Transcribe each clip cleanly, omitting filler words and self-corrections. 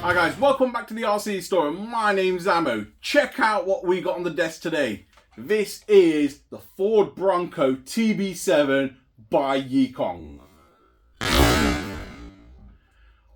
Hi guys, welcome back to the RC store. My name's Ammo. Check out what we got on the desk today. This is the Ford Bronco TB7 by Yikong.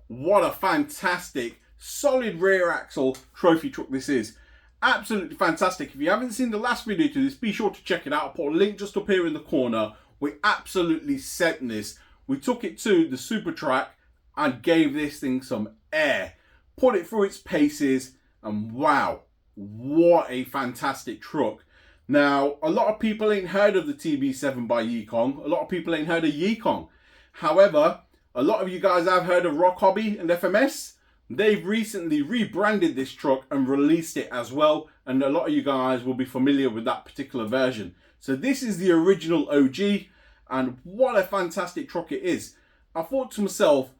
What a fantastic solid rear axle trophy truck this is. Absolutely fantastic. If you haven't seen the last video to this, be sure to check it out. I'll put a link just up here in the corner. We absolutely sent this. We took it to the super track and gave this thing some air. Put it through its paces, and wow, what a fantastic truck. Now, a lot of people ain't heard of the TB7 by Yikong. A lot of people ain't heard of Yikong. However, a lot of you guys have heard of Rock Hobby and FMS. They've recently rebranded this truck and released it as well, and a lot of you guys will be familiar with that particular version. So this is the original OG, and what a fantastic truck it is. I thought to myself,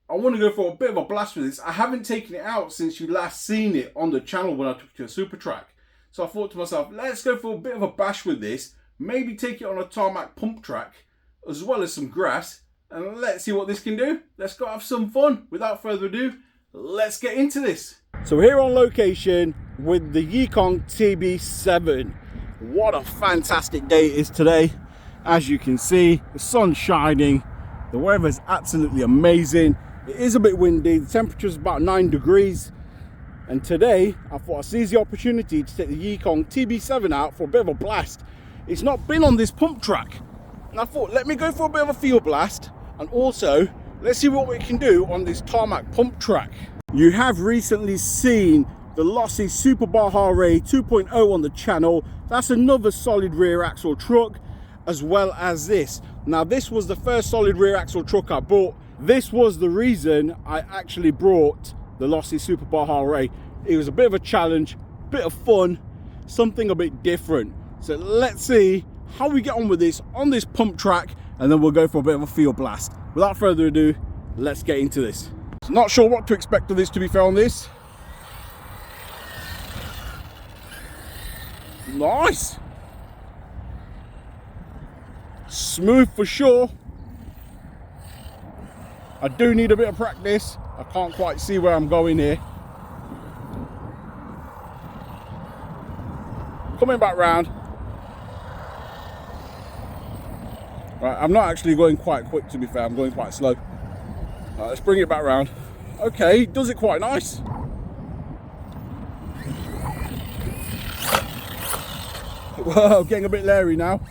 I want to go for a bit of a blast with this. I haven't taken it out since you last seen it on the channel when I took it to a super track. So I thought to myself, let's go for a bit of a bash with this. Maybe take it on a tarmac pump track as well as some grass. And let's see what this can do. Let's go have some fun. Without further ado, let's get into this. So we're here on location with the Yikong TB7. What a fantastic day it is today. As you can see, the sun's shining. The weather's absolutely amazing. It is a bit windy, the temperature is about 9 degrees, and today I thought I'd seize the opportunity to take the Yikong TB7 out for a bit of a blast. It's not been on this pump track, and I thought let me go for a bit of a field blast, and also let's see what we can do on this tarmac pump track. You have recently seen the Losi Super Baja Ray 2.0 on the channel. That's another solid rear axle truck, as well as this. Now this was the first solid rear axle truck I bought. This was the reason I actually brought the Losi Super Baja Ray. It was a bit of a challenge, bit of fun, something a bit different. So let's see how we get on with this on this pump track, and then we'll go for a bit of a field blast. Without further ado, let's get into this. Not sure what to expect of this, to be fair, on this. Nice. Smooth for sure. I do need a bit of practice. I can't quite see where I'm going here. Coming back round. Right, I'm not actually going quite quick, to be fair. I'm going quite slow. Right, let's bring it back round. Okay, does it quite nice. Whoa, getting a bit leery now.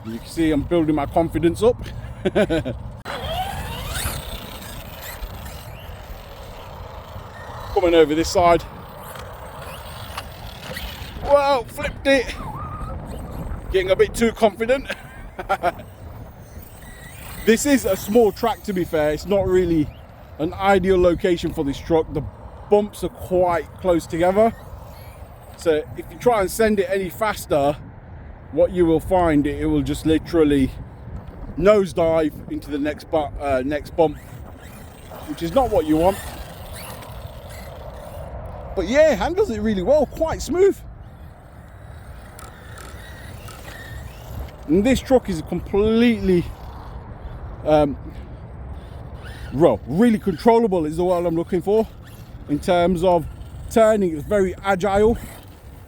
You can see I'm building my confidence up. Coming over this side. Whoa, flipped it. Getting a bit too confident. This is a small track, to be fair. It's not really an ideal location for this truck. The bumps are quite close together. So if you try and send it any faster, what you will find, it will just literally nosedive into the next bump, which is not what you want. But yeah, handles it really well, quite smooth. And this truck is completely really controllable is the word I'm looking for. In terms of turning, it's very agile.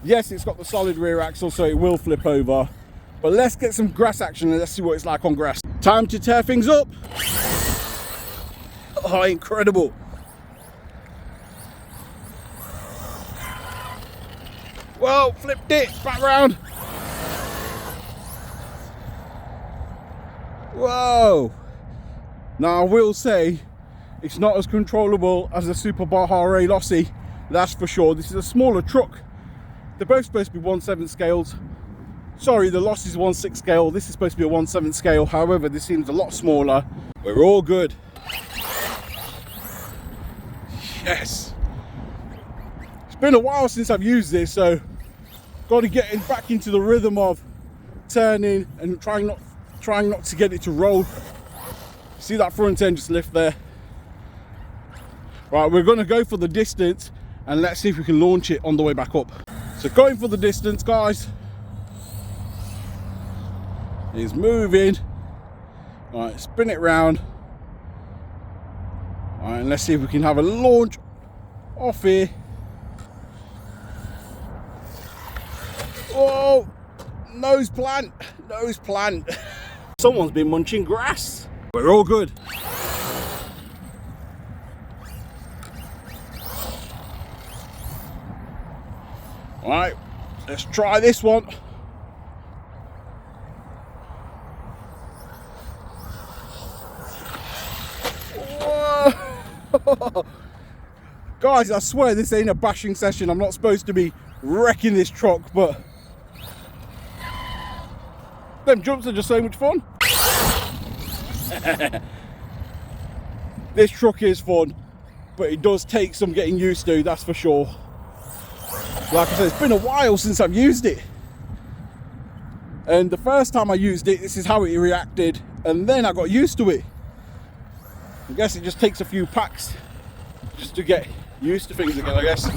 Yes, it's got the solid rear axle, so it will flip over. But let's get some grass action and let's see what it's like on grass. Time to tear things up. Oh, incredible. Well, flipped it, back round. Whoa. Now I will say, it's not as controllable as the Super Baja Ray Losi, that's for sure. This is a smaller truck. They're both supposed to be 1/7 scales. Sorry, the Losi is 1/6 scale. This is supposed to be a 1/7 scale. However, this seems a lot smaller. We're all good. Yes. It's been a while since I've used this, so got to get back into the rhythm of turning and trying not to get it to roll. See that front end just lift there? Right, we're going to go for the distance and let's see if we can launch it on the way back up. So going for the distance, guys. It's moving. All right, spin it round. All right, and let's see if we can have a launch off here. Whoa, nose plant. Someone's been munching grass. We're all good. All right, let's try this one. Whoa. Guys, I swear this ain't a bashing session. I'm not supposed to be wrecking this truck, but them jumps are just so much fun. This truck is fun, but it does take some getting used to, that's for sure. Like I said, it's been a while since I've used it. And the first time I used it, this is how it reacted. And then I got used to it. I guess it just takes a few packs just to get used to things again, I guess.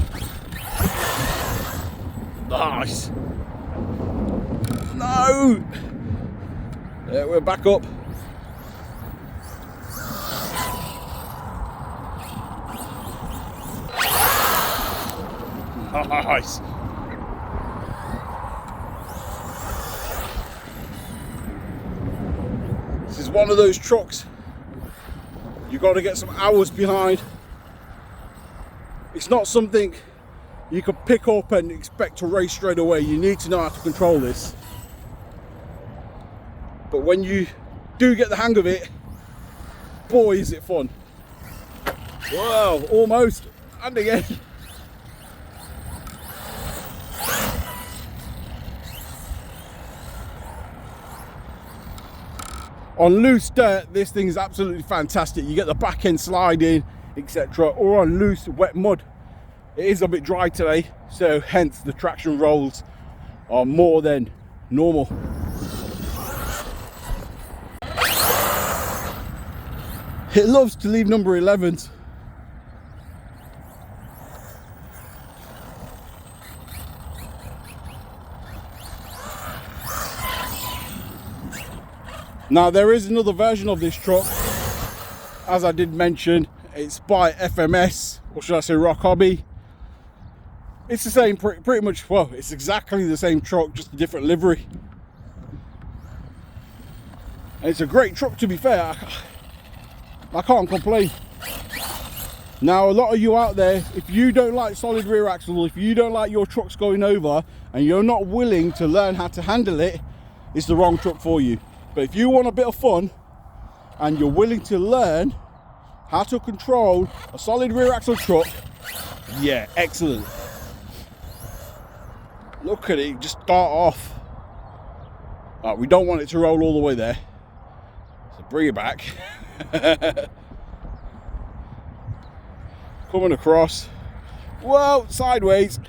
Nice. No. Yeah, we're back up. Nice. This is one of those trucks you got to get some hours behind. It's not something you can pick up and expect to race straight away. You need to know how to control this. But when you do get the hang of it, boy is it fun. Wow, almost. And again. On loose dirt, this thing is absolutely fantastic. You get the back end sliding, etc. Or on loose, wet mud. It is a bit dry today, so hence the traction rolls are more than normal. It loves to leave number 11s. Now there is another version of this truck, as I did mention. It's by FMS, or should I say Rock Hobby. It's the same, pretty much, well, it's exactly the same truck, just a different livery. And it's a great truck, to be fair. I can't complain. Now a lot of you out there, if you don't like solid rear axle, if you don't like your trucks going over and you're not willing to learn how to handle it, it's the wrong truck for you. But if you want a bit of fun and you're willing to learn how to control a solid rear axle truck, yeah, excellent. Look at it, just start off. Right, we don't want it to roll all the way there, so bring it back. Coming across. Whoa, sideways.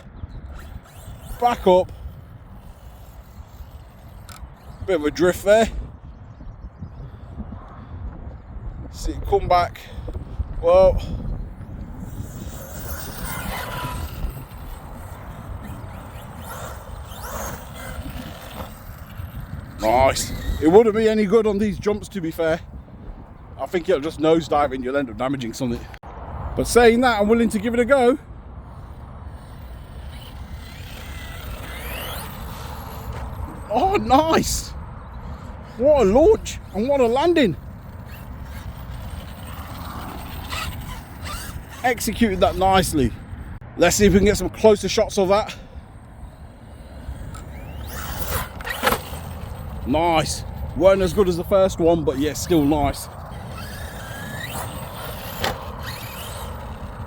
Back up. Bit of a drift there. See it come back. Whoa. Nice. It wouldn't be any good on these jumps, to be fair. I think it'll just nosedive and you'll end up damaging something. But saying that, I'm willing to give it a go. Oh, nice. What a launch and what a landing. Executed that nicely. Let's see if we can get some closer shots of that. Nice. Weren't as good as the first one, but yeah, still nice.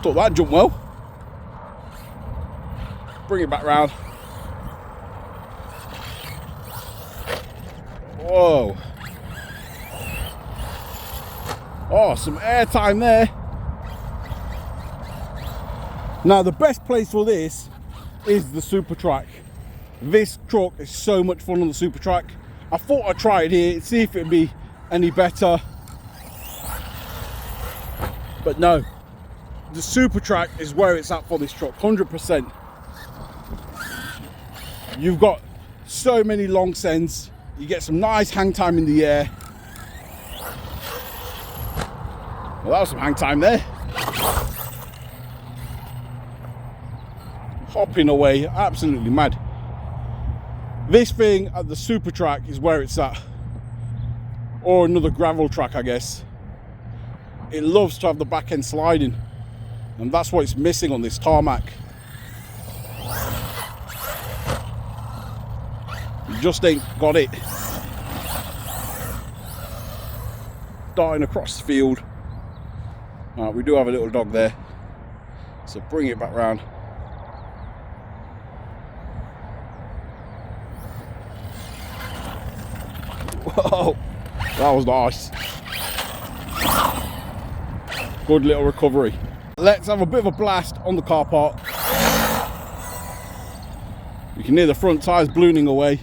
Thought that jumped well. Bring it back round. Whoa. Oh, some air time there. Now the best place for this is the super track. This truck is so much fun on the super track. I thought I'd try it here, see if it'd be any better. But no, the super track is where it's at for this truck, 100%. You've got so many long sends, you get some nice hang time in the air. Well, that was some hang time there. Hopping away, absolutely mad. This thing at the super track is where it's at. Or another gravel track, I guess. It loves to have the back end sliding. And that's what it's missing on this tarmac. You just ain't got it. Darting across the field. Right, we do have a little dog there. So bring it back round. Whoa, that was nice. Good little recovery. Let's have a bit of a blast on the car park. You can hear the front tyres ballooning away.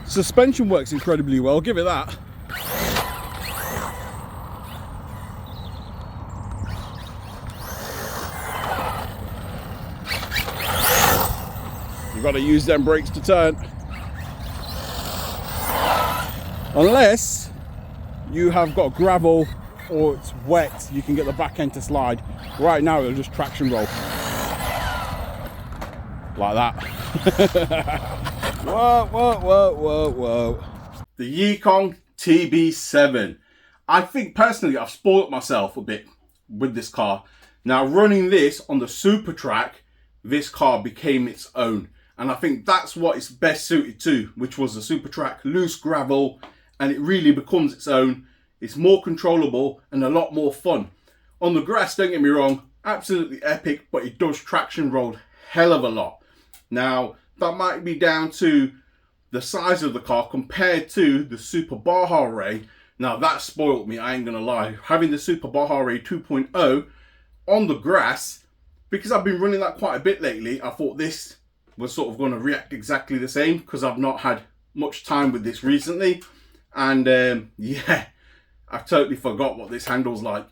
Suspension works incredibly well, give it that. You've got to use them brakes to turn. Unless you have got gravel or it's wet, you can get the back end to slide. Right now it'll just traction roll. Like that. Whoa, whoa, whoa, whoa, whoa. The Yikong TB7. I think personally I've spoiled myself a bit with this car. Now running this on the super track, this car became its own. And I think that's what it's best suited to, which was the super track, loose gravel, and it really becomes its own. It's more controllable and a lot more fun. On the grass, don't get me wrong, absolutely epic, but it does traction roll hell of a lot. Now, that might be down to the size of the car compared to the Super Baja Ray. Now, that spoiled me, I ain't gonna lie. Having the Super Baja Ray 2.0 on the grass, because I've been running that quite a bit lately, I thought this was sort of going to react exactly the same because I've not had much time with this recently. And yeah, I totally forgot what this handle's like.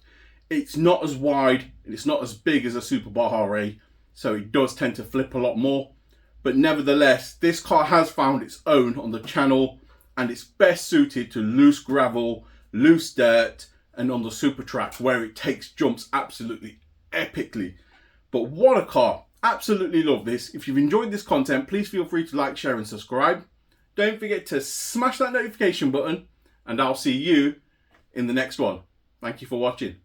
It's not as wide and it's not as big as a Super Baja Ray, so it does tend to flip a lot more. But nevertheless, this car has found its own on the channel and it's best suited to loose gravel, loose dirt, and on the super track where it takes jumps absolutely epically. But what a car. Absolutely love this. If you've enjoyed this content, please feel free to like, share and subscribe. Don't forget to smash that notification button and I'll see you in the next one. Thank you for watching.